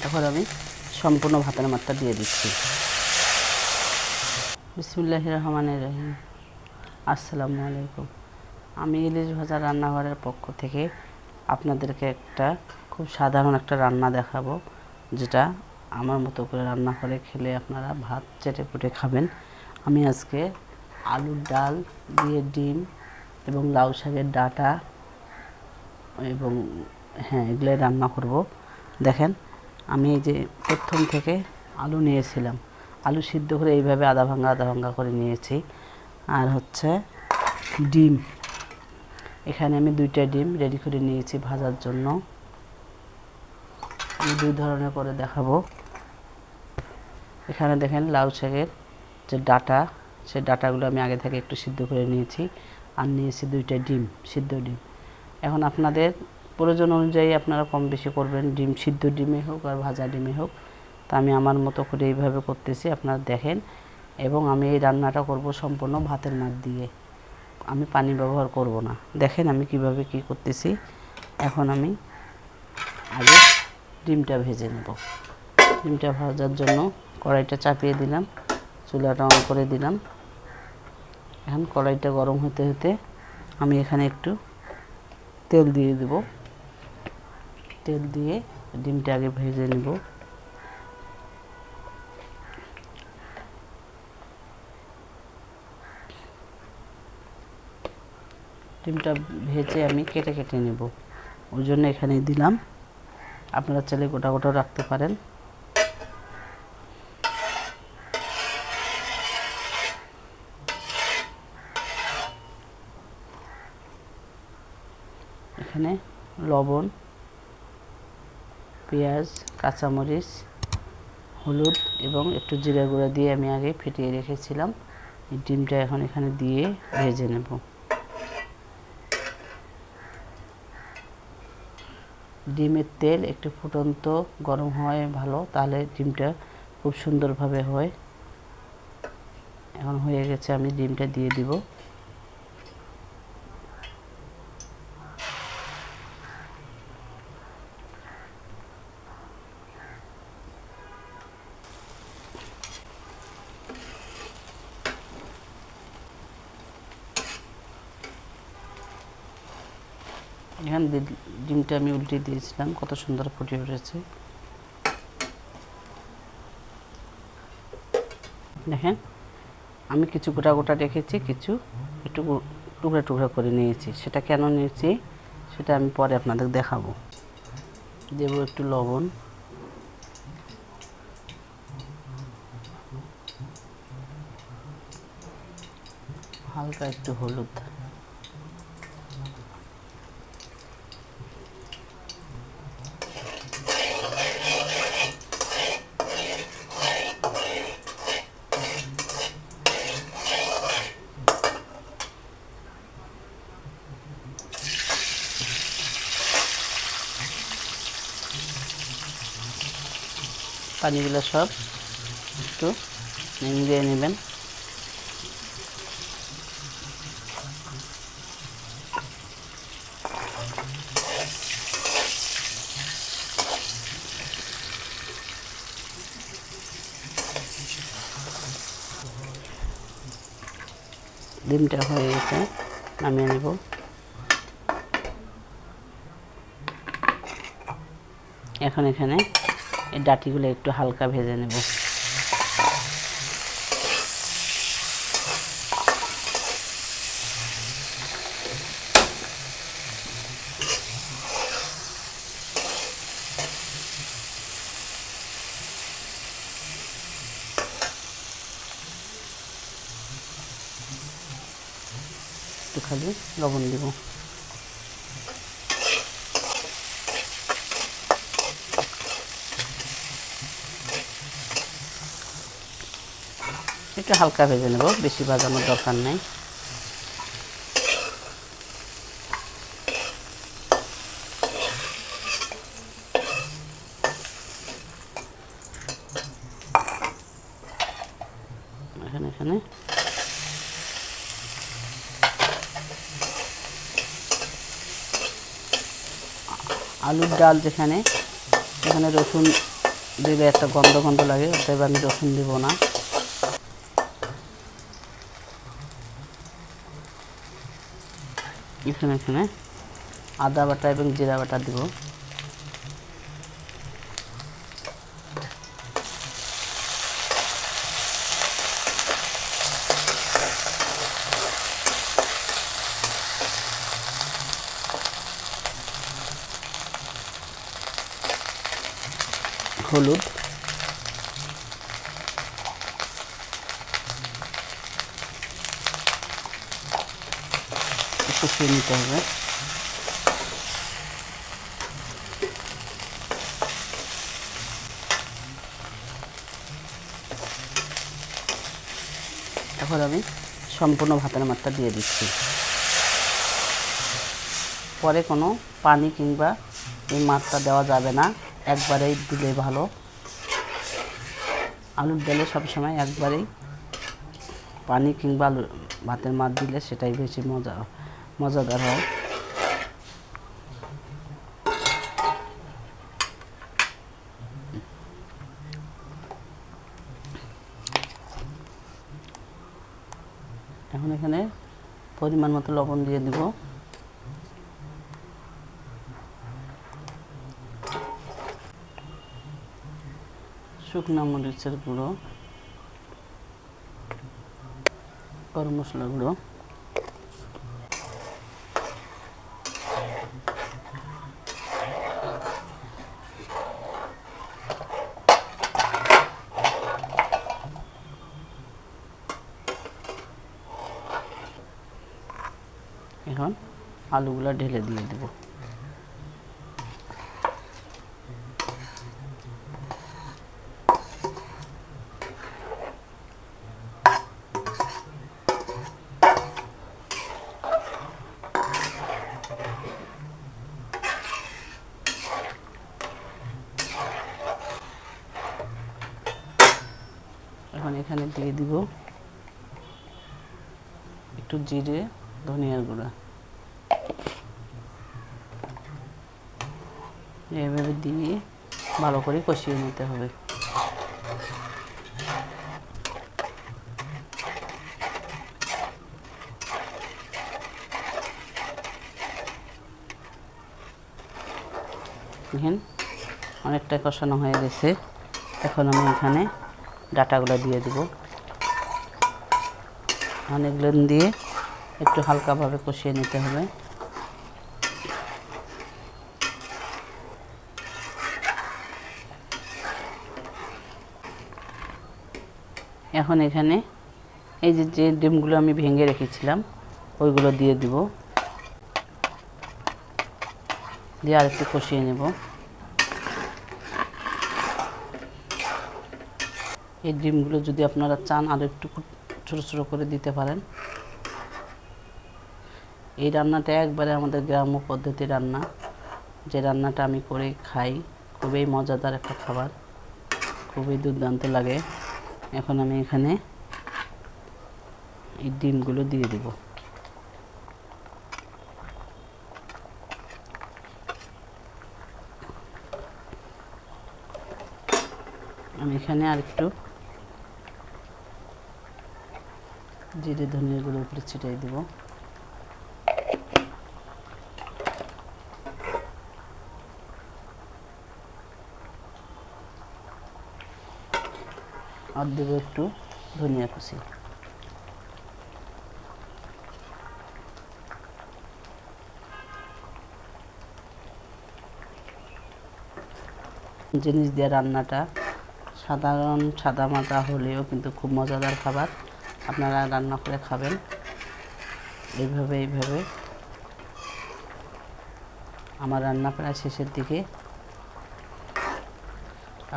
এখন আমি সম্পূর্ণ ভাতের মাত্রা দিয়ে দিচ্ছি। বিসমিল্লাহির রহমানির রহিম। আসসালামু আলাইকুম। আমি ইলিশ ভাজা রান্নাঘরের পক্ষ থেকে আপনাদেরকে একটা খুব সাধারণ একটা রান্না দেখাবো, যেটা আমার মতো করে রান্না করে খেলে আপনারা ভাত চেটেপুটে খাবেন। আমি আজকে আলুর ডাল দিয়ে ডিম এবং লাউ শাকের ডাঁটা এবং এগুলোই রান্না করব। দেখেন, আমি এই যে প্রথম থেকে আলু নিয়েছিলাম, আলু সিদ্ধ করে এইভাবে আধা ভাঙা করে নিয়েছি। আর হচ্ছে ডিম, এখানে আমি 2টা ডিম রেডি করে নিয়েছি ভাজার জন্য। আমি 2 ধরনের করে দেখাবো। এখানে দেখেন লাউ শাকের যে ডাঁটা, সেই ডাঁটাগুলো আমি আগে থেকে একটু সিদ্ধ করে নিয়েছি। আর নিয়েছি 2টা ডিম, সিদ্ধ ডিম। এখন আপনাদের প্রয়োজন অনুযায়ী আপনারা কম বেশি করবেন, ডিম সিদ্ধ ডিমে হোক আর ভাজা ডিমে হোক। তা আমি আমার মতো করে এইভাবে করতেছি, আপনারা দেখেন। এবং আমি এই রান্নাটা করব সম্পূর্ণ ভাতের মার দিয়ে, আমি পানি ব্যবহার করব না। দেখেন আমি কিভাবে কি করতেছি। এখন আমি আগে ডিমটা ভেজে নেব। ডিমটা ভাজার জন্য কড়াইটা চাপিয়ে দিলাম, চুলাটা অন করে দিলাম। এখন কড়াইটা গরম হতে হতে আমি এখানে একটু তেল দিয়ে দেব। তেল দিয়ে ডিমটা আগে ভেজে নেব। ডিমটা ভেজে আমি কেটে কেটে নেব, ওই জন্য এখানে দিলাম। আপনারা চাইলে গোটা গোটাও রাখতে পারেন। এখানে লবণ, পেঁয়াজ, কাঁচামরিচ, হলুদ এবং একটু জিরা গুঁড়া দিয়ে আমি আগে ফেটিয়ে রেখেছিলাম। এই ডিমটা এখন এখানে দিয়ে ভেজে নেব। ডিমের তেল একটু ফুটন্ত গরম হয় ভালো, তাহলে ডিমটা খুব সুন্দরভাবে হয়। এখন হয়ে গেছে, আমি ডিমটা দিয়ে দিব। এখানে ডিমটা আমি উল্টে দিয়েছিলাম, কত সুন্দর ফুটে উঠেছে। দেখেন, আমি কিছু গোটা গোটা রেখেছি, কিছু একটু টুকরা টুকরা করে নিয়েছি। সেটা কেন নিয়েছি সেটা আমি পরে আপনাদের দেখাবো। দেব একটু লবণ, হালকা একটু হলুদ, পানিগুলো সব একটু মিলিয়ে নেবেন। ডিমটা হয়ে গেছে, নামিয়ে নেব। এখন এখানে এই ডাঁটিগুলো একটু হালকা ভেজে নেব। একটু খালি লবণ দেব। একটু হালকা ভেজে নেব, বেশি ভাজানোর দরকার নেই। এখানে আলুর ডাল, যেখানে রসুন দিলে একটা গন্ধ গন্ধ লাগে, অতএব আমি রসুন দিব না। এখানে আদা বাটা এবং জিরা বাটা দিব। হলুদ, কষিয়ে নিতে হবে। এখন আমি সম্পূর্ণ ভাতের মাত্রা দিয়ে দিচ্ছি। পরে কোনো পানি কিংবা এই মাত্রা দেওয়া যাবে না, একবারেই দিলে ভালো। আলুর ডালে সবসময় একবারেই পানি কিংবা ভাতের মাছ দিলে সেটাই বেশি মজাদার হয়। এখন এখানে পরিমাণ মতো লবণ দিয়ে দিব। শুকনো মরিচের গুঁড়ো, গরম মশলার গুঁড়ো, এখন আলুগুলো ঢেলে দিয়ে দেব। এখন এখানে দিয়ে দিব একটু জিরে, ধনিয়ার গুঁড়া। এভাবে দিয়ে ভালো করে কষিয়ে নিতে হবে। দেখেন অনেকটা কষানো হয়ে গেছে। এখন আমি এখানে ডাটাগুলো দিয়ে দিব। অনেকগুলো দিয়ে একটু হালকাভাবে কষিয়ে নিতে হবে। এখন এখানে এই যে ডিমগুলো আমি ভেঙে রেখেছিলাম ওইগুলো দিয়ে দিব, দিয়ে আরেকটু কষিয়ে নেব। এই ডিমগুলো যদি আপনারা চান আরও একটু ছোটো ছোটো করে দিতে পারেন। এই রান্নাটা একবারে আমাদের গ্রাম্য পদ্ধতির রান্না, যে রান্নাটা আমি করে খাই। খুবই মজাদার একটা খাবার, খুবই দুর্দান্ত লাগে। এখন আমি এখানে এই ডিমগুলো দিয়ে দেব। আমি এখানে আরেকটু জিরে ধনিয়ার গুঁড়ো উপরে ছিটিয়ে দেব। আর দেবো একটু ধনিয়া কুচি। জিনিস দিয়ে রান্নাটা সাধারণ সাদামাটা হলেও কিন্তু খুব মজাদার খাবার। আপনারা রান্না করে খাবেন এইভাবে। আমার রান্না প্রায় শেষের দিকে।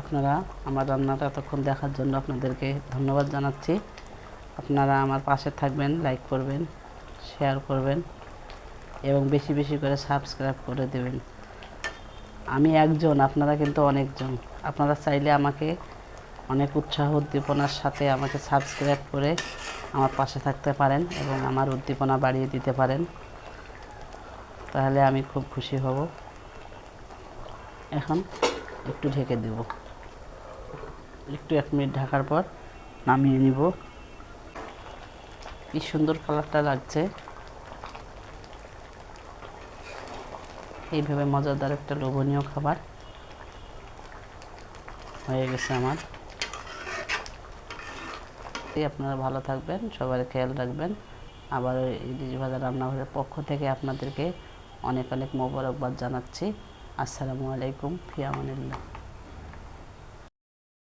আপনারা আমার রান্নাটা এতক্ষণ দেখার জন্য আপনাদেরকে ধন্যবাদ জানাচ্ছি। আপনারা আমার পাশে থাকবেন, লাইক করবেন, শেয়ার করবেন এবং বেশি বেশি করে সাবস্ক্রাইব করে দেবেন। আমি একজন, আপনারা কিন্তু অনেকজন। আপনারা চাইলে আমাকে অনেক উৎসাহ উদ্দীপনার সাথে আমাকে সাবস্ক্রাইব করে আমার পাশে থাকতে পারেন এবং আমার উদ্দীপনা বাড়িয়ে দিতে পারেন, তাহলে আমি খুব খুশি হব। এখন একটু ঢেকে দেব। একটু 1 মিনিট ঢাকার পর নামিয়ে নিব। কি সুন্দর কালারটা লাগছে। এইভাবে মজাদার একটা লোভনীয় খাবার হয়ে গেছে আমার। আপনারা ভালো থাকবেন, সবার খেয়াল রাখবেন। আবার ইলিশ ভাজা রান্নাঘরের পক্ষ থেকে আপনাদেরকে অনেক অনেক মোবারকবাদ জানাচ্ছি। আসসালামু আলাইকুম, ফি আমানিল্লাহ।